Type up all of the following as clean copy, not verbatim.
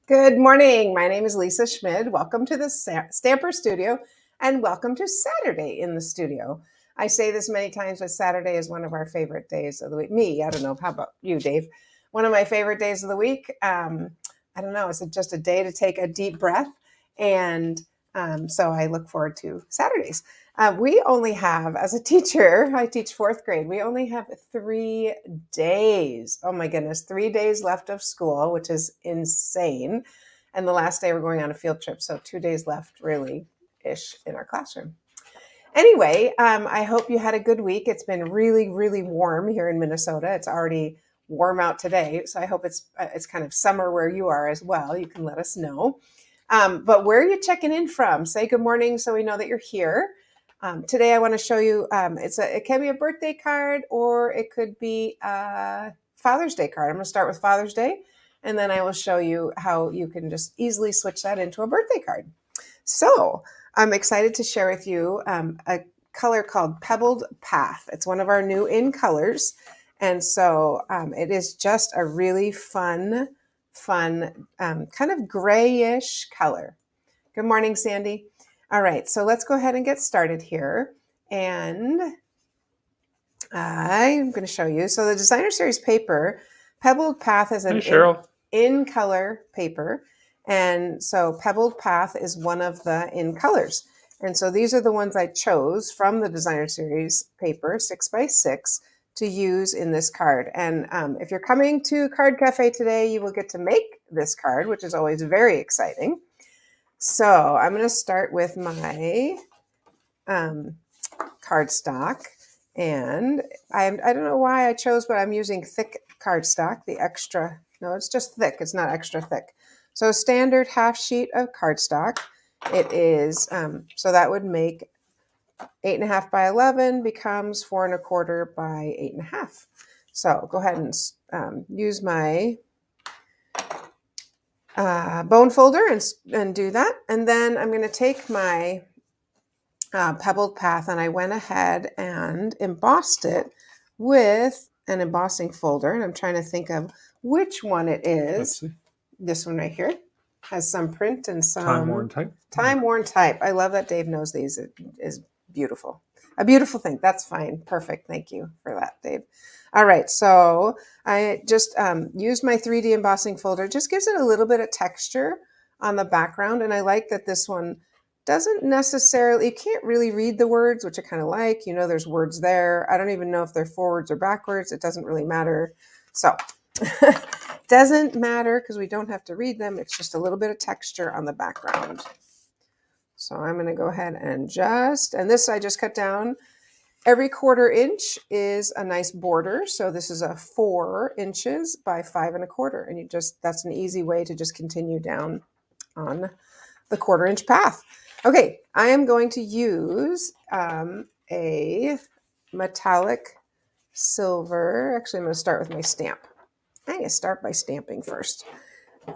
Good morning. My name is Lisa Schmid. Welcome to the Stamper Studio and welcome to Saturday in the studio. I say this many times, but Saturday is one of our favorite days of the week. I don't know. How about you, Dave? One of my favorite days of the week. I don't know. It's just a day to take a deep breath. And so I look forward to Saturdays. We only have, as a teacher, I teach fourth grade, we only have 3 days. Oh my goodness, 3 days left of school, which is insane. And the last day we're going on a field trip. So 2 days left, really, ish, in our classroom. Anyway, I hope you had a good week. It's been really, really warm here in Minnesota. It's already warm out today. So I hope it's kind of summer where you are as well. You can let us know. But where are you checking in from? Say good morning so we know that you're here. Today I want to show you, it can be a birthday card or it could be a Father's Day card. I'm going to start with Father's Day and then I will show you how you can just easily switch that into a birthday card. So I'm excited to share with you a color called Pebbled Path. It's one of our new in colors. And so it is just a really fun, kind of grayish color. Good morning, Sandy. All right, so let's go ahead and get started here. And I'm going to show you. So the Designer Series paper, Pebbled Path is an in color paper. And so Pebbled Path is one of the in colors. And so these are the ones I chose from the Designer Series paper, 6x6, to use in this card. And if you're coming to Card Cafe today, you will get to make this card, which is always very exciting. So I'm going to start with my cardstock. And I don't know why I chose, but I'm using thick cardstock, the extra. No, it's just thick. It's not extra thick. So standard half sheet of cardstock. It is, so that would make 8.5 by 11 becomes 4.25 by 8.5. So go ahead and use my bone folder and do that. And then I'm going to take my Pebbled Path and I went ahead and embossed it with an embossing folder. And I'm trying to think of which one it is. This one right here has some print and some time-worn type. Time-worn type. I love that Dave knows these. It is beautiful. A beautiful thing. That's fine. Perfect. Thank you for that, Dave. All right. So I just used my 3D embossing folder. Just gives it a little bit of texture on the background. And I like that this one doesn't necessarily, you can't really read the words, which I kind of like. You know, there's words there. I don't even know if they're forwards or backwards. It doesn't really matter. So doesn't matter because we don't have to read them. It's just a little bit of texture on the background. So I'm going to go ahead and this I just cut down. Every 1/4 inch is a nice border. So this is a 4 inches by 5.25. And that's an easy way to just continue down on the 1/4 inch path. Okay, I am going to use a metallic silver. Actually, I'm going to start with my stamp. I'm going to start by stamping first.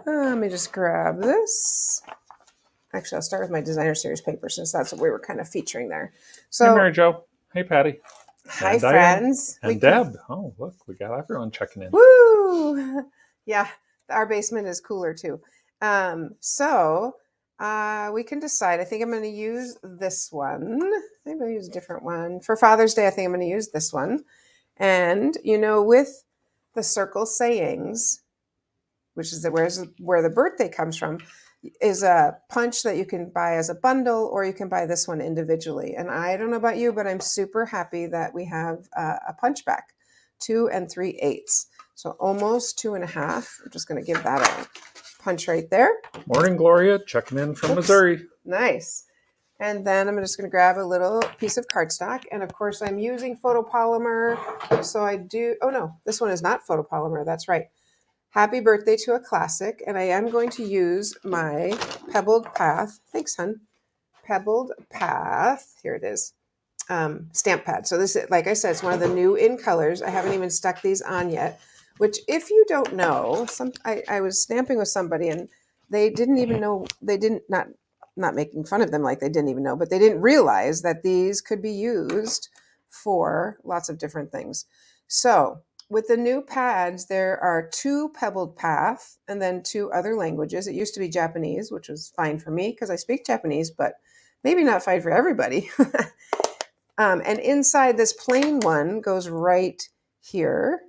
Let me just grab this. Actually, I'll start with my Designer Series paper since that's what we were kind of featuring there. So, hey, Mary Jo. Hey, Patty. Hi, friends. And Deb. Oh, look, we got everyone checking in. Woo! Yeah, our basement is cooler too. So we can decide. I think I'm going to use this one. I'm going to use a different one. For Father's Day, I think I'm going to use this one. And, you know, with the circle sayings, which is where the birthday comes from, is a punch that you can buy as a bundle, or you can buy this one individually. And I don't know about you, but I'm super happy that we have a punch back, 2 3/8. So almost 2.5. I'm just going to give that a punch right there. Morning, Gloria, checking in from Missouri. Nice. And then I'm just going to grab a little piece of cardstock. And of course, I'm using photopolymer. So I do, oh no, this one is not photopolymer. That's right. Happy birthday to a classic. And I am going to use my Pebbled Path. Thanks, hon. Pebbled Path. Here it is. Stamp pad. So this is, like I said, it's one of the new in colors. I haven't even stuck these on yet, which if you don't know, I was stamping with somebody and they didn't even know, not making fun of them like they didn't even know, but they didn't realize that these could be used for lots of different things. So with the new pads, there are 2 pebbled path and then 2 other languages. It used to be Japanese, which was fine for me because I speak Japanese, but maybe not fine for everybody. And inside this plain one goes right here.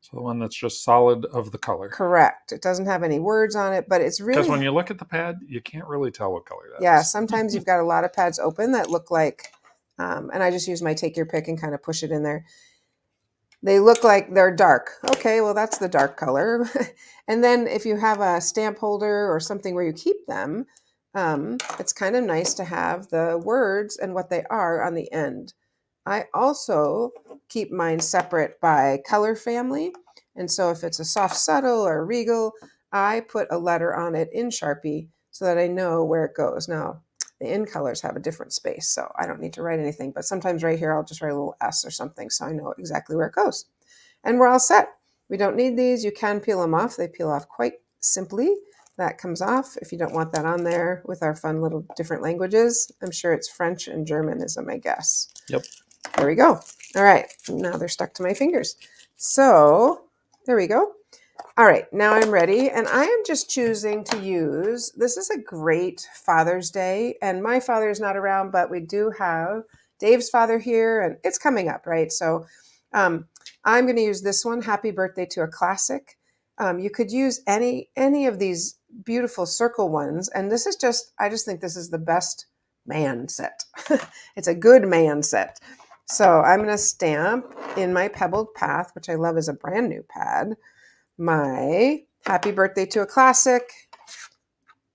So the one that's just solid of the color. Correct. It doesn't have any words on it, but it's really... Because when you look at the pad, you can't really tell what color that is. Yeah, sometimes you've got a lot of pads open that look like, and I just use my take your pick and kind of push it in there. They look like they're dark. Okay, well, that's the dark color. And then if you have a stamp holder or something where you keep them, it's kind of nice to have the words and what they are on the end. I also keep mine separate by color family. And so if it's a soft subtle or regal, I put a letter on it in Sharpie so that I know where it goes. Now, the in colors have a different space, so I don't need to write anything. But sometimes right here, I'll just write a little S or something so I know exactly where it goes. And we're all set. We don't need these. You can peel them off. They peel off quite simply. That comes off if you don't want that on there with our fun little different languages. I'm sure it's French and German is my guess. Yep. There we go. All right. Now they're stuck to my fingers. So there we go. All right. Now I'm ready. And I am just choosing to use, this is a great Father's Day. And my father is not around, but we do have Dave's father here and it's coming up, right? So I'm going to use this one, Happy Birthday to a Classic. You could use any of these beautiful circle ones. And this is just, I just think this is the best man set. It's a good man set. So I'm going to stamp in my Pebbled Path, which I love as a brand new pad, my Happy Birthday to a Classic.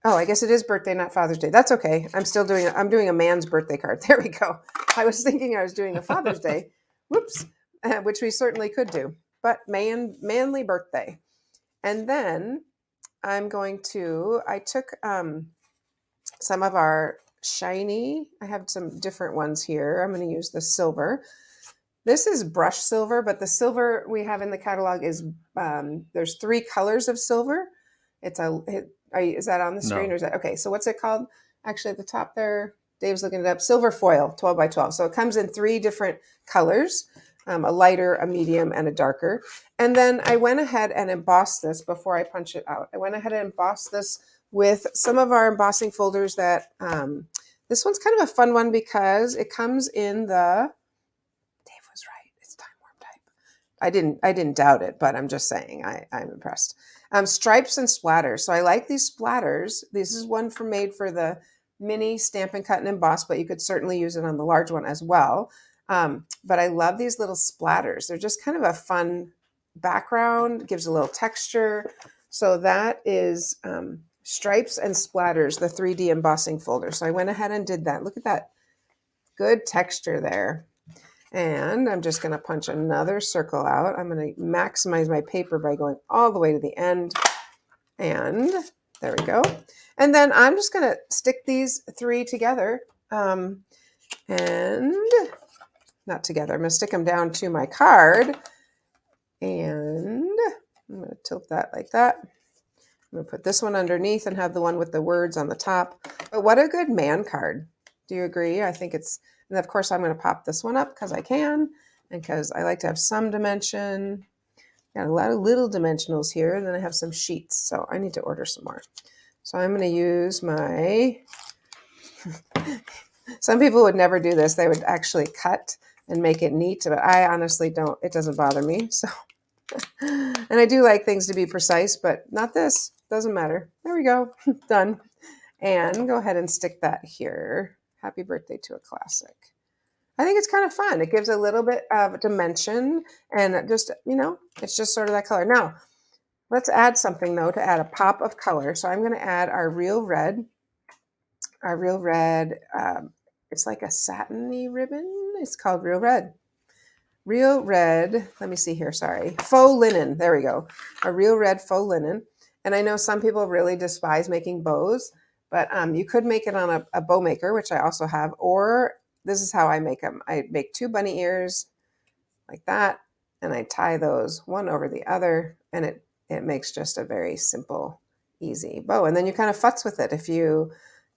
Oh, I guess it is birthday, not Father's Day. That's okay. I'm doing a man's birthday card. There we go. I was thinking I was doing a Father's Day. Whoops. Which we certainly could do. But manly birthday. And then I'm going to, I took some of our shiny, I have some different ones here. I'm going to use the silver. This is brush silver, but the silver we have in the catalog is, there's 3 colors of silver. Is that on the screen? No. Or is that, okay, so what's it called? Actually at the top there, Dave's looking it up, silver foil, 12 by 12. So it comes in 3 different colors. A lighter, a medium, and a darker. And then I went ahead and embossed this before I punch it out. I went ahead and embossed this with some of our embossing folders that, this one's kind of a fun one because it comes in the, Dave was right, it's time warp type. I didn't doubt it, but I'm just saying, I'm impressed. Stripes and splatters. So I like these splatters. This is one made for the mini Stampin' Cut and Emboss, but you could certainly use it on the large one as well. But I love these little splatters. They're just kind of a fun background, gives a little texture. So that is Stripes and Splatters, the 3D embossing folder. So I went ahead and did that. Look at that good texture there. And I'm just going to punch another circle out. I'm going to maximize my paper by going all the way to the end. And there we go. And then I'm just going to stick these 3 together. And not together. I'm going to stick them down to my card. And I'm going to tilt that like that. I'm going to put this one underneath and have the one with the words on the top. But what a good man card. Do you agree? I think it's, and of course I'm going to pop this one up because I can and because I like to have some dimension. Got a lot of little dimensionals here, and then I have some sheets. So I need to order some more. So I'm going to use my, some people would never do this. They would actually cut and make it neat, but I honestly don't. It doesn't bother me. So, and I do like things to be precise, but not this. Doesn't matter. There we go. Done. And go ahead and stick that here. Happy Birthday to a Classic. I think it's kind of fun. It gives a little bit of dimension and just, it's just sort of that color. Now, let's add something though to add a pop of color. So I'm going to add our Real Red. Our Real Red, it's like a satiny ribbon. It's called Real Red. Real Red, let me see here, sorry. Faux linen, there we go. A Real Red faux linen. And I know some people really despise making bows, but you could make it on a bow maker, which I also have, or this is how I make them. I make 2 bunny ears like that, and I tie those one over the other, and it makes just a very simple, easy bow. And then you kind of futz with it if you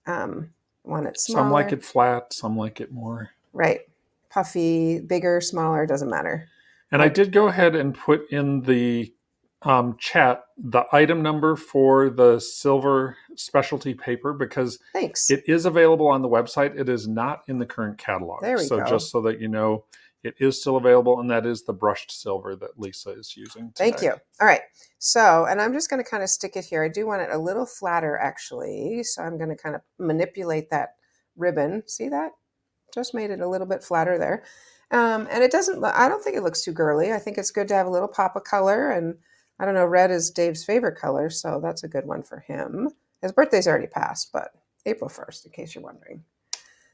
want it smaller. Some like it flat, some like it more. Right. Puffy, bigger, smaller, doesn't matter. And I did go ahead and put in the chat the item number for the silver specialty paper because Thanks. it is available on the website. It is not in the current catalog. There we so go. just so that you know, it is still available, and that is the brushed silver that Lisa is using today. Thank you. All right. So, and I'm just going to kind of stick it here. I do want it a little flatter, actually. So I'm going to kind of manipulate that ribbon. See that? Just made it a little bit flatter there. And it doesn't, I don't think it looks too girly. I think it's good to have a little pop of color. And I don't know, red is Dave's favorite color, so that's a good one for him. His birthday's already passed, but April 1st, in case you're wondering.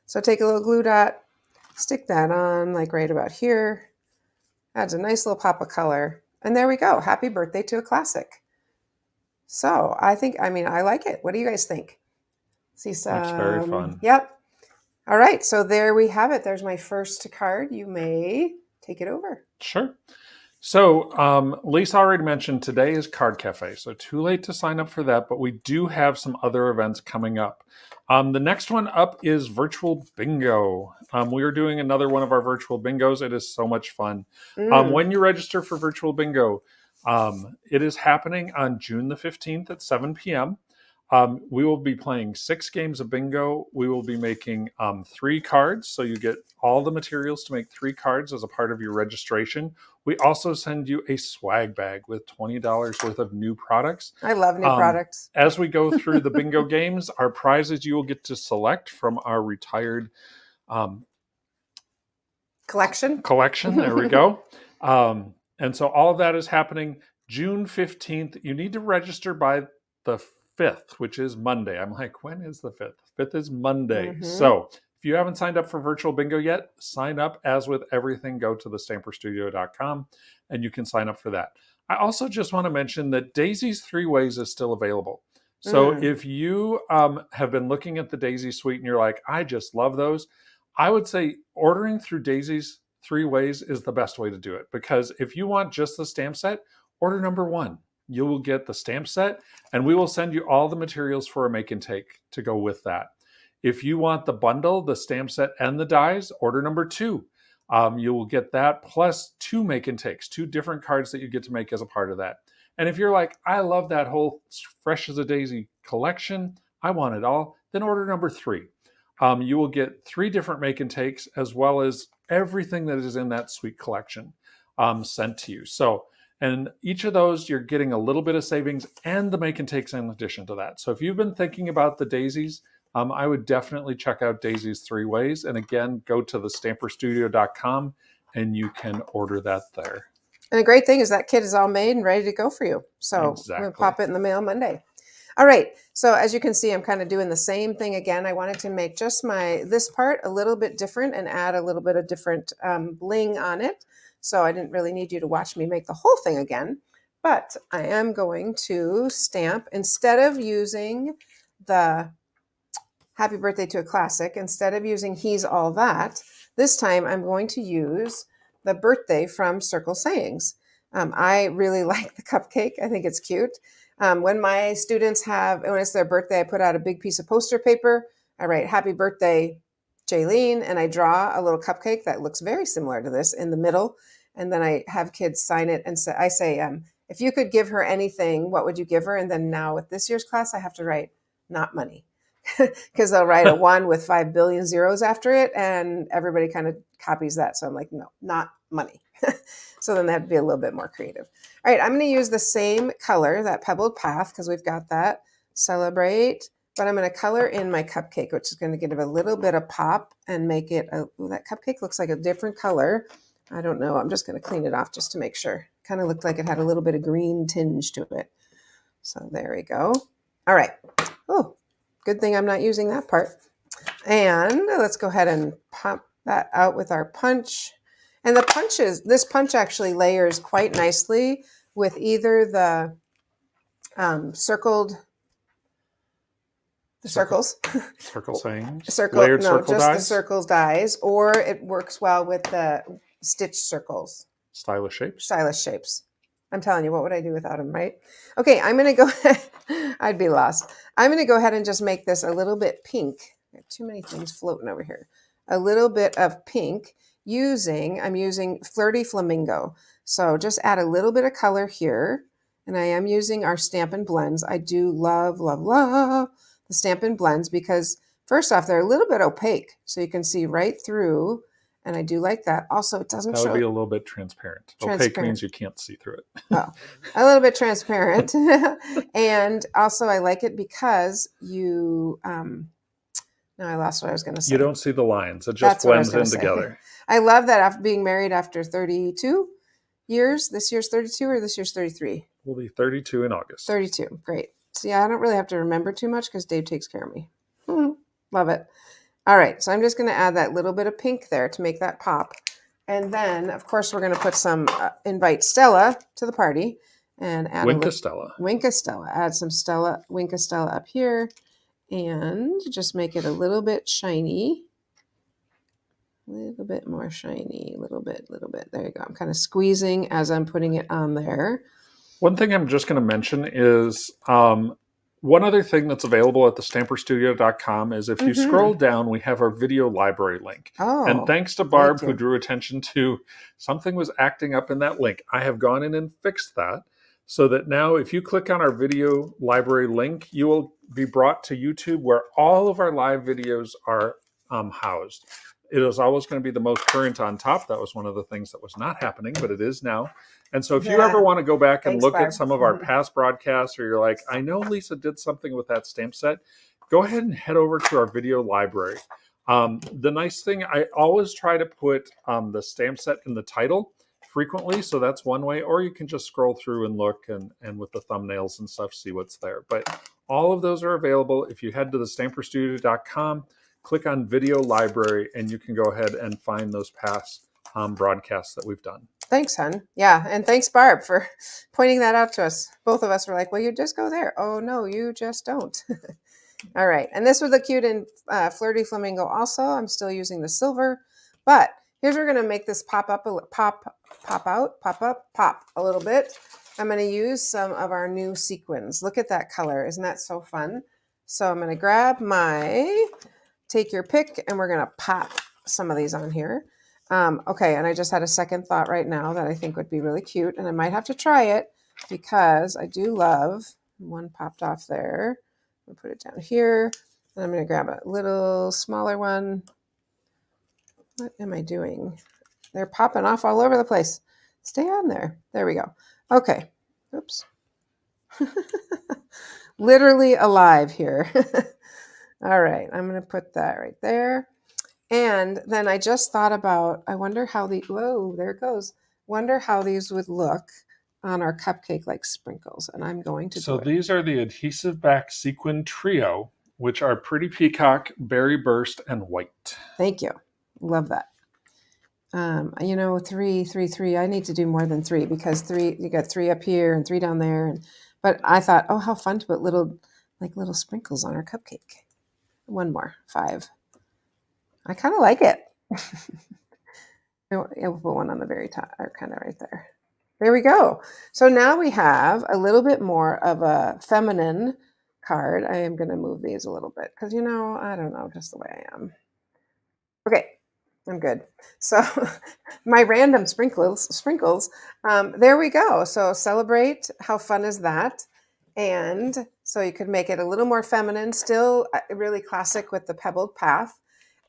So take a little glue dot, stick that on like right about here. Adds a nice little pop of color. And there we go. Happy birthday to a classic. So I like it. What do you guys think? See some. That's very fun. Yep. All right. So there we have it. There's my first card. You may take it over. Sure. So Lisa already mentioned today is Card Cafe. So too late to sign up for that, but we do have some other events coming up. The next one up is Virtual Bingo. We are doing another one of our virtual bingos. It is so much fun. When you register for Virtual Bingo, it is happening on June the 15th at 7 p.m. We will be playing 6 games of bingo. We will be making 3 cards. So you get all the materials to make 3 cards as a part of your registration. We also send you a swag bag with $20 worth of new products. I love new products. As we go through the bingo games, our prizes you will get to select from our retired collection. There we go. And so all of that is happening June 15th. You need to register by the 5th, which is Monday. I'm like, when is the 5th? 5th is Monday. So if you haven't signed up for Virtual Bingo yet, sign up. As with everything, go to thestamperstudio.com and you can sign up for that. I also just want to mention that Daisy's 3 Ways is still available. So if you have been looking at the Daisy Suite and you're like, I just love those, I would say ordering through Daisy's 3 Ways is the best way to do it. Because if you want just the stamp set, order number 1. You will get the stamp set, and we will send you all the materials for a make and take to go with that. If you want the bundle, the stamp set and the dies, order number 2. You will get that plus 2 make and takes, 2 different cards that you get to make as a part of that. And if you're like, I love that whole Fresh as a Daisy collection, I want it all, then order number 3. You will get 3 different make and takes as well as everything that is in that sweet collection sent to you. And each of those, you're getting a little bit of savings and the make and takes in addition to that. So if you've been thinking about the daisies, I would definitely check out Daisy's 3 Ways. And again, go to thestamperstudio.com and you can order that there. And the great thing is that kit is all made and ready to go for you. So we're going to pop it in the mail Monday. All right. So as you can see, I'm kind of doing the same thing again. I wanted to make just this part a little bit different and add a little bit of different bling on it. So I didn't really need you to watch me make the whole thing again, but I am going to stamp, instead of using the Happy Birthday to a Classic, instead of using He's All That, this time I'm going to use the birthday from Circle Sayings. I really like the cupcake. I think it's cute. When my students when it's their birthday, I put out a big piece of poster paper. I write Happy Birthday, Jaylene, and I draw a little cupcake that looks very similar to this in the middle. And then I have kids sign it and I say, if you could give her anything, what would you give her? And then now with this year's class, I have to write not money because they'll write a 1 with 5 billion zeros after it. And everybody kind of copies that. So I'm like, no, not money. So then they have to be a little bit more creative. All right, I'm going to use the same color, that Pebbled Path, because we've got that. Celebrate. But I'm going to color in my cupcake, which is going to give it a little bit of pop and make it, that cupcake looks like a different color. I don't know. I'm just going to clean it off just to make sure. Kind of looked like it had a little bit of green tinge to it. So there we go. All right. Oh, good thing I'm not using that part. And let's go ahead and pop that out with our punch. And this punch actually layers quite nicely with either the circles. Circle sayings. Layered circle dies? The circles dies, or it works well with the stitch circles. Stylish shapes. I'm telling you, what would I do without them, right? Okay, I'm going to go ahead. I'd be lost. I'm going to go ahead and just make this a little bit pink. I have too many things floating over here. A little bit of pink I'm using Flirty Flamingo. So just add a little bit of color here. And I am using our Stampin' Blends. I do love, love, love the Stampin' Blends because first off, they're a little bit opaque. So you can see right through. And I do like that. Also, it doesn't That would show be a little bit transparent. Opaque transparent. means you can't see through it. Oh, a little bit transparent. And also I like it because you, no, I lost what I was going to say. You don't see the lines. It just That's what I was blends gonna in say. together. I love that after being married after 32 years. This year's 32 or this year's 33? We'll be 32 in August. 32. Great. So yeah, I don't really have to remember too much because Dave takes care of me. Love it. All right. So I'm just going to add that little bit of pink there to make that pop. And then, of course, we're going to put some, invite Stella to the party and add Winka Stella. Winka Stella. Add some Winka Stella up here and just make it a little bit shiny. A little bit more shiny, a little bit. There you go. I'm kind of squeezing as I'm putting it on there. One thing I'm just going to mention is one other thing that's available at thestamperstudio.com is if you scroll down, we have our video library link. Oh, and thanks to Barb, who drew attention to something was acting up in that link. I have gone in and fixed that so that now if you click on our video library link, you will be brought to YouTube where all of our live videos are housed. It is always going to be the most current on top. That was one of the things that was not happening, but it is now. And so if you ever want to go back and look at some of our past broadcasts, or you're like, I know Lisa did something with that stamp set, go ahead and head over to our video library. The nice thing, I always try to put the stamp set in the title frequently. So that's one way, or you can just scroll through and look and with the thumbnails and stuff, see what's there. But all of those are available. If you head to thestamperstudio.com, click on video library, and you can go ahead and find those past broadcasts that we've done. Thanks, hon. Yeah, and thanks, Barb, for pointing that out to us. Both of us were like, well, you just go there. Oh, no, you just don't. All right, and this was the cute and Flirty Flamingo also. I'm still using the silver, but here's where we're going to make this pop up, pop a little bit. I'm going to use some of our new sequins. Look at that color. Isn't that so fun? So I'm going to grab my... Take your pick, and we're going to pop some of these on here. Okay, and I just had a second thought right now that I think would be really cute, and I might have to try it because I do love, one popped off there. I'll put it down here, and I'm going to grab a little smaller one. What am I doing? They're popping off all over the place. Stay on there. There we go. Okay. Oops. Literally alive here. All right, I'm going to put that right there. And then I just thought about, I wonder how whoa, there it goes. Wonder how these would look on our cupcake like sprinkles. And I'm going to So these are the adhesive back sequin trio, which are Pretty Peacock, Berry Burst, and White. Thank you. Love that. You know, 3, 3, 3. I need to do more than 3 because 3, you got 3 up here and 3 down there. But I thought, oh, how fun to put little sprinkles on our cupcake. One more, 5. I kind of like it. I'll put one on the very top, or kind of right there. There we go. So now we have a little bit more of a feminine card. I am going to move these a little bit because, you know, I don't know, just the way I am. Okay, I'm good. So my random sprinkles, there we go. So celebrate. How fun is that? And so you could make it a little more feminine, still really classic with the pebbled path.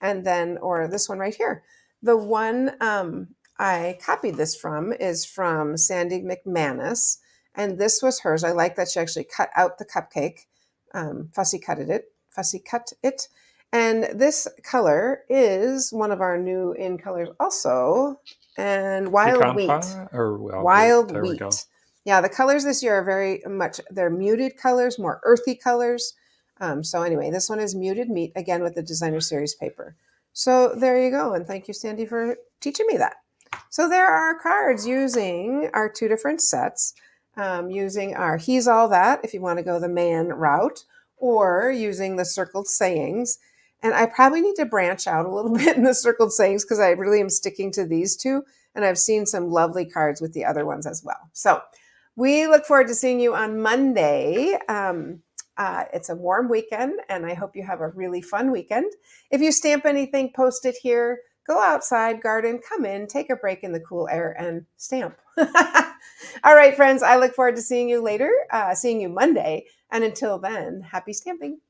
And then, or this one right here. The one I copied this from is from Sandy McManus. And this was hers. I like that she actually cut out the cupcake, fussy cut it. And this color is one of our new in colors also. And Wild Wheat. Wild Wheat. Yeah, the colors this year are very much, they're muted colors, more earthy colors. So anyway, this one is Muted Meat, again with the Designer Series paper. So there you go. And thank you, Sandy, for teaching me that. So there are our cards using our 2 different sets, using our He's All That, if you want to go the man route, or using the circled sayings. And I probably need to branch out a little bit in the circled sayings because I really am sticking to these 2. And I've seen some lovely cards with the other ones as well. So we look forward to seeing you on Monday. It's a warm weekend, and I hope you have a really fun weekend. If you stamp anything, post it here. go outside, garden, come in, take a break in the cool air, and stamp. All right, friends, I look forward to seeing you later, seeing you Monday. And until then, happy stamping.